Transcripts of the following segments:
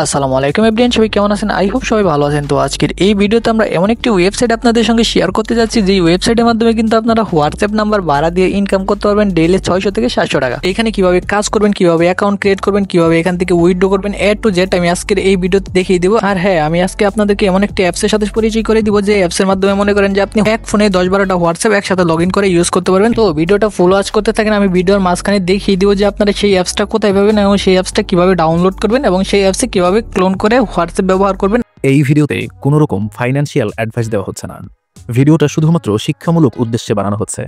আসসালামু আলাইকুম এভরিওয়ান, সবাই কেমন আছেন? আই হোপ সবাই ভালো আছেন। তো আজকের এই ভিডিওতে আমরা এমন একটি ওয়েবসাইট আপনাদের সঙ্গে শেয়ার করতে যাচ্ছি, যেই ওয়েবসাইটের মাধ্যমে কিন্তু আপনারা হোয়াটসঅ্যাপ নাম্বার ভাড়া দিয়ে ইনকাম করতে পারবেন ডেইলি 600 থেকে 700 টাকা। এখানে কিভাবে কাজ করবেন, কিভাবে অ্যাকাউন্ট ক্রিয়েট করবেন, কিভাবে এখান থেকে উইথড্র করবেন, এ টু জেড আমি আজকের এই ভিডিওতে দেখিয়ে দিব। আর হ্যাঁ, আমি আজকে আপনাদেরকে এমন একটি অ্যাপসের সাথে পরিচয় করে দিব, যে অ্যাপসের মাধ্যমে মনে করেন যে আপনি এক ফোনে 10-12টা হোয়াটসঅ্যাপ একসাথে লগ ইন করে ইউজ করতে পারবেন। তো ভিডিওটা ফুল ওয়াচ করতে থাকেন, আমি ভিডিওর মাঝখানে দেখিয়ে দিব যে আপনারা সেই অ্যাপসটা কোথায় পাবেন এবং সেই অ্যাপসটা কিভাবে ডাউনলোড করবেন এবং সেই অ্যাপসে কিভাবে ক্লোন করে হোয়াটসঅ্যাপ ব্যবহার করবেন। এই ভিডিওতে কোনো রকম ফাইন্যান্সিয়াল অ্যাডভাইস দেওয়া হচ্ছে না। ভিডিওটা শুধুমাত্র শিক্ষামূলক উদ্দেশ্যে বানানো হচ্ছে,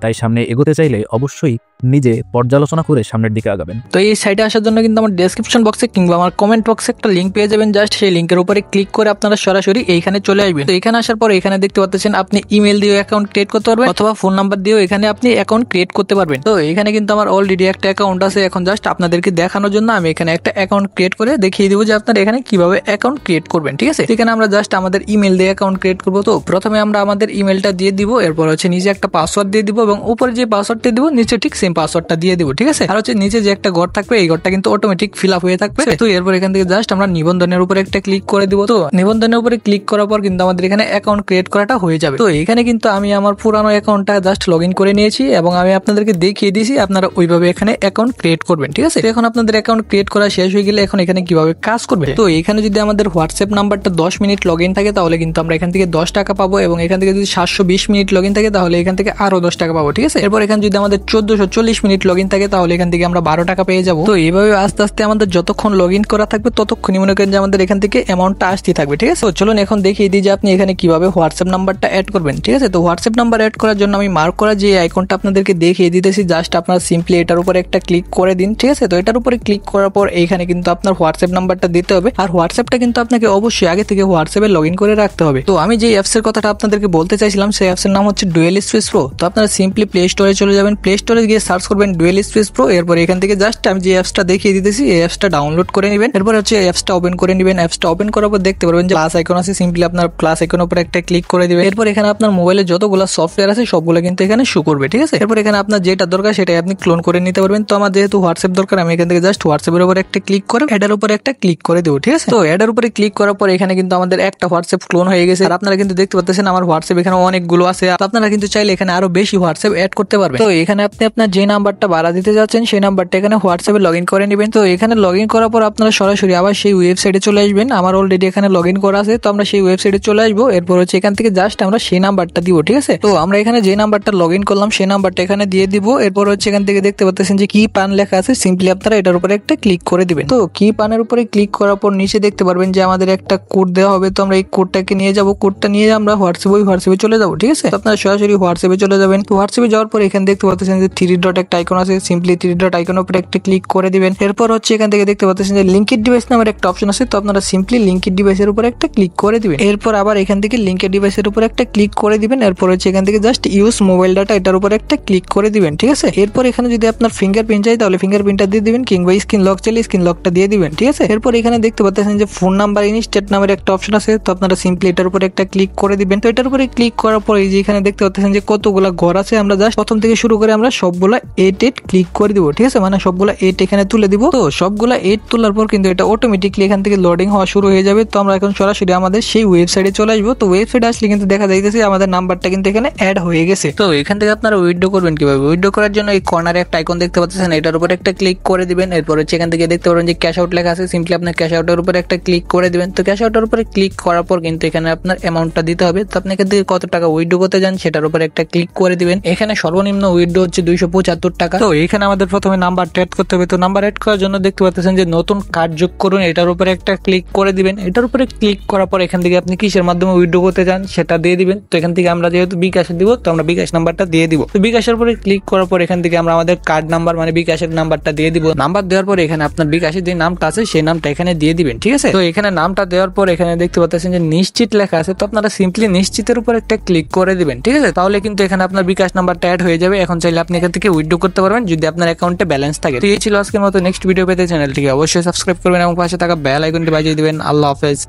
তাই সামনে এগোতে চাইলে অবশ্যই নিজে পর্যালোচনা করে সামনের দিকে আগাবেন। তো এই সাইটে আসার জন্য কিন্তু আমার ডেসক্রিপশন বক্সে কিংবা আমার কমেন্ট বক্সে একটা লিঙ্ক পেয়ে যাবেন। জাস্ট সেই লিঙ্কের উপরে ক্লিক করে আপনারা সরাসরি এইখানে চলে আসবেন। তো এখানে আসার পর এখানে দেখতে পাচ্ছেন আপনি ইমেল দিয়ে অ্যাকাউন্ট ক্রিয়েট করতে পারবেন অথবা ফোন নাম্বার দিয়েও এখানে আপনি অ্যাকাউন্ট ক্রিয়েট করতে পারবেন। তো এখানে কিন্তু আমার অলরেডি একটা অ্যাকাউন্ট আছে। এখন জাস্ট আপনাদেরকে দেখানোর জন্য আমি এখানে একটা অ্যাকাউন্ট ক্রিয়েট করে দেখিয়ে দিব যে আপনারা এখানে কিভাবে অ্যাকাউন্ট ক্রিয়েট করবেন। ঠিক আছে, এখানে আমরা জাস্ট আমাদের ইমেল দিয়ে অ্যাকাউন্ট ক্রিয়েট করবো। তো প্রথমে আমরা আমাদের ইমেলটা দিয়ে দিব, এরপর হচ্ছে নিচে একটা পাসওয়ার্ড দিয়ে দিব এবং উপরে যে পাসওয়ার্ডটা দিব নিচে ঠিক সেম পাসওয়ার্ডটা দিয়ে দিব। ঠিক আছে, আর হচ্ছে নিচে যে একটা ঘর থাকবে এই ঘরটা কিন্তু অটোমেটিক ফিল আপ হয়ে থাকবে। তো এরপর এখান থেকে জাস্ট আমরা নিবন্ধনের উপরে একটা ক্লিক করে দিব। তো নিবন্ধনের উপরে ক্লিক করার পর কিন্তু আমাদের এখানে অ্যাকাউন্ট ক্রিয়েট করাটা হয়ে যাবে। তো এখানে কিন্তু আমি আমার পুরানো অ্যাকাউন্টটা জাস্ট লগ ইন করে নিয়েছি এবং আমি আপনাদেরকে দেখিয়ে দিয়েছি আপনারা ওইভাবে এখানে অ্যাকাউন্ট ক্রিয়েট করবেন। ঠিক আছে, এখন আপনাদের অ্যাকাউন্ট ক্রিয়েট করা শেষ হয়ে গেলে এখন এখানে কিভাবে কাজ করবে। তো এখানে যদি আমাদের হোয়াটসঅ্যাপ নাম্বারটা 10 মিনিট লগ ইন থাকে তাহলে কিন্তু আমরা এখান থেকে 10 টাকা পাবো এবং এখান থেকে যদি 720 মিনিট লগ ইন থাকে তাহলে এখান থেকে আরো 10 টাকা পাবো। ঠিক আছে, এরপর এখানে যদি আমাদের 1440 মিনিট লগ ইন থাকে তাহলে এখান থেকে আমরা 12 টাকা পেয়ে যাবো। তো এইভাবে আস্তে আস্তে আমাদের যতক্ষণ লগ ইন করা থাকবে ততক্ষণই মনে করেন যে আমাদের এখান থেকে অ্যামাউন্টটা আসতে থাকবে। ঠিক আছে, তো চলুন এখন দেখিয়ে দিই যে আপনি এখানে কিভাবে হোয়াটসঅ্যাপ নাম্বারটা অ্যাড করবেন। ঠিক আছে, তো হোয়াটসঅ্যাপ নাম্বার অ্যাড করার জন্য আমি মার্ক করা যে আইকনটা আপনাদেরকে দেখিয়ে দিতেছি, জাস্ট আপনারা সিম্পলি এটার উপরে একটা ক্লিক করে দিন। ঠিক আছে, তো এটার উপরে ক্লিক করার পর এইখানে কিন্তু আপনার হোয়াটসঅ্যাপ নাম্বারটা দিতে হবে। আর হোয়াটসঅ্যাপটা কিন্তু আপনাকে অবশ্যই আগে থেকে হোয়াটসঅ্যাপে লগ ইন করে রাখতে হবে। তো আমি যে অ্যাপসের কথাটা আপনাদেরকে বলতে চাইছিলাম সেই অ্যাপসের নাম হচ্ছে ডুয়েল স্পেস প্রো। তো আপনারা সিম্পলি প্লে স্টোরে চলে যাবেন, প্লে স্টোরে গিয়ে সার্চ করবেন ডুয়েল স্পেস প্রো। এরপর এখান থেকে জাস্ট আমি যে অ্যাপসটা দেখিয়ে দিতেছি এই অ্যাপসটা ডাউনলোড করে নেবেন। এরপর হচ্ছে অ্যাপসটা ওপেন করে নেবেন। অ্যাপসটা ওপেন করার পর দেখতে পারবেন যে প্লাস আইকন আছে, সিম্পলি আপনার প্লাস আইকনের উপর একটা ক্লিক করে দিবেন। এরপর এখানে আপনার মোবাইলে যতগুলো সফটওয়্যার আছে সবগুলো কিন্তু এখানে শো করবে। ঠিক আছে, এরপর এখানে আপনার যেটা দরকার সেটাই আপনি ক্লোন করে নিতে পারবেন। তো আমার যেহেতু হোয়াটসঅ্যাপ দরকার আমি এখান থেকে জাস্ট হোয়াটসঅ্যাপের উপর একটা ক্লিক করে এটার উপর একটা ক্লিক করে দেবো। ঠিক আছে, তো এটার উপরে ক্লিক করার পর এখানে কিন্তু আমাদের একটা হোয়াটসঅ্যাপ ক্লোন হয়ে গেছে। আর আপনারা কিন্তু দেখতে পাচ্ছেন আমার হোয়াটসঅ্যাপ এখানে অনেকগুলো আছে। আপনারা কিন্তু চাইলে এখানে আরো বেশি হোয়াটসঅ্যাপ অ্যাড করতে পারবেন। তো এখানে আপনি আপনার যে নাম্বারটা ভাড়া দিতে যাচ্ছেন সেই নাম্বারটা এখানে হোয়াটসঅ্যাপে লগ ইন করে নেবেন। তো এখানে লগ ইন করার পর আপনারা সরাসরি আবার সেই ওয়েবসাইটে চলে আসবেন। আমার অলরেডি এখানে লগ ইন করা আছে, তো আমরা সেই ওয়েবসাইটে চলে আসবো। এরপর হচ্ছে এখান থেকে জাস্ট আমরা সেই নাম্বারটা দিব। ঠিক আছে, তো আমরা এখানে যে নাম্বারটা লগ ইন করলাম সেই নাম্বারটা এখানে দিয়ে দিব। এরপর হচ্ছে এখান থেকে দেখতে পাচ্ছেন যে কি পান লেখা আছে, সিম্পলি আপনারা এটার উপরে একটা ক্লিক করে দিবেন। তো কি পানের উপরে ক্লিক করার পর নিচে দেখতে পারবেন যে আমাদের একটা কোড দেওয়া হবে। তো আমরা এই কোডটাকে নিয়ে যাবো, কোডটা নিয়ে আমরা হোয়াটসঅ্যাপে চলে যাবো। ঠিক আছে, তো আপনারা সরাসরি হোয়াটসঅ্যাপে চলে যাবেন। তো হোয়াটসঅ্যাপে যাওয়ার পর এখানে দেখতে পাচ্ছেন যে 3 ডট একটা আইকন আছে, সিম্পলি 3 ডট আইকনের উপরে একটা ক্লিক করে দিবেন। এরপর হচ্ছে এখান থেকে দেখতে পাচ্ছেন যে লিঙ্কেড ডিভাইস নামের একটা অপশন আছে। তো আপনারা সিম্পলি লিঙ্কেড ডিভাইসের উপর একটা ক্লিক করে দিবেন। এরপর আবার এখান থেকে লিঙ্কেড ডিভাইসের উপর একটা ক্লিক করে দিবেন। এরপর হচ্ছে এখান থেকে জাস্ট ইউজ মোবাইল ডাটা এটার উপর একটা ক্লিক করে দিবেন। ঠিক আছে, এরপর এখানে যদি আপনার ফিঙ্গারপ্রিন্ট চাই তাহলে ফিঙ্গারপ্রিন্টটা দিয়ে দিবেন, কিংবা স্ক্রিন লক চাইলে স্ক্রিন লকটা দিয়ে দিবেন। ঠিক আছে, এরপর এখানে দেখতে পাচ্ছেন যে ফোন নাম্বার ইনস্টেট নামের একটা অপশন আছে। তো আপনারা সিম্পলি এটার উপর একটা ক্লিক করে দিবেন। তো এটার উপরে ক্লিক করার পর এই যে এখানে দেখতে পাচ্ছেন যে কতগুলা ঘর আছে, আমরা জাস্ট প্রথম থেকে শুরু করে আমরা সবগুলা 8 ক্লিক করে দিব। ঠিক আছে, মানে সবগুলা 8 এখানে তুলে দিব। তো সবগুলা 8 তোলার পর কিন্তু এটা অটোমেটিকলি এখান থেকে লোডিং হওয়া শুরু হয়ে যাবে। তো আমরা এখন সরাসরি আমাদের সেই ওয়েবসাইটে চলে আসবো। তো ওয়েবসাইটে আসলে কিন্তু দেখা যাইতেছে আমাদের নাম্বারটা কিন্তু এখানে অ্যাড হয়ে গেছে। তো এখান থেকে আপনারা উইথড্র করবেন কিভাবে। উইথড্র করার জন্য এই কর্নারে একটা আইকন দেখতে পাচ্ছেন, এটার উপর একটা ক্লিক করে দিবেন। এরপর হচ্ছে এখান থেকে দেখতে পারবেন যে ক্যাশ আউট লেখা আছে, সিম্পলি আপনার ক্যাশ আউটের উপর একটা ক্লিক করে দিবেন। তো ক্যাশ আউটের উপরে ক্লিক করার পর কিন্তু এখানে আপনার অ্যামাউন্টটা দিতে হবে। তো আপনি এখান থেকে কত টাকা উইথড্র করতে যান সেটার উপর একটা ক্লিক করে দিবেন। এখানে সর্বনিম্ন উইথড্র হচ্ছে 275 টাকা। তো এখানে আমাদের প্রথমে নাম্বার অ্যাড করতে হবে। তো নাম্বার অ্যাড করার জন্য দেখতে পাচ্ছেন যে নতুন কার্ড যোগ করুন, এটার উপরে একটা ক্লিক করে দিবেন। এটার উপরে ক্লিক করার পর এখান থেকে আপনি কিসের মাধ্যমে উইথড্র করতে চান সেটা দিয়ে দিবেন। তো এখান থেকে আমরা যেহেতু বিকাশে দিব তো আমরা বিকাশ নাম্বারটা দিয়ে দিব। তো বিকাশের উপরে ক্লিক করার পর এখান থেকে আমরা আমাদের কার্ড নাম্বার মানে বিকাশের নাম্বারটা দিয়ে দিব। নাম্বার দেওয়ার পর এখানে আপনার বিকাশের যে নামটা আছে সেই নামটা এখানে দিয়ে দিবেন। ঠিক আছে, তো এখানে নামটা দেওয়ার পর এখানে দেখতে পাচ্ছেন যে নিশ্চিত লেখা আছে। তো আপনারা সিম্পলি নিশ্চিতের উপর একটা ক্লিক করে দিবেন। ঠিক আছে, তাহলে কিন্তু এখানে আপনার বিকাশ নাম্বারটা অ্যাড হয়ে যাবে। এখন চাইলে আপনি এখান থেকে উইথড্র করতে পারবেন যদি আপনার অ্যাকাউন্টে ব্যালেন্স থাকে। তো এই ছিল আজকের মতো। নেক্সট ভিডিও পেতে চ্যানেলটিকে অবশ্যই সাবস্ক্রাইব করবেন এবং পাশে থাকা বেল আইকনটি বাজিয়ে দিবেন। আল্লাহ হাফেজ।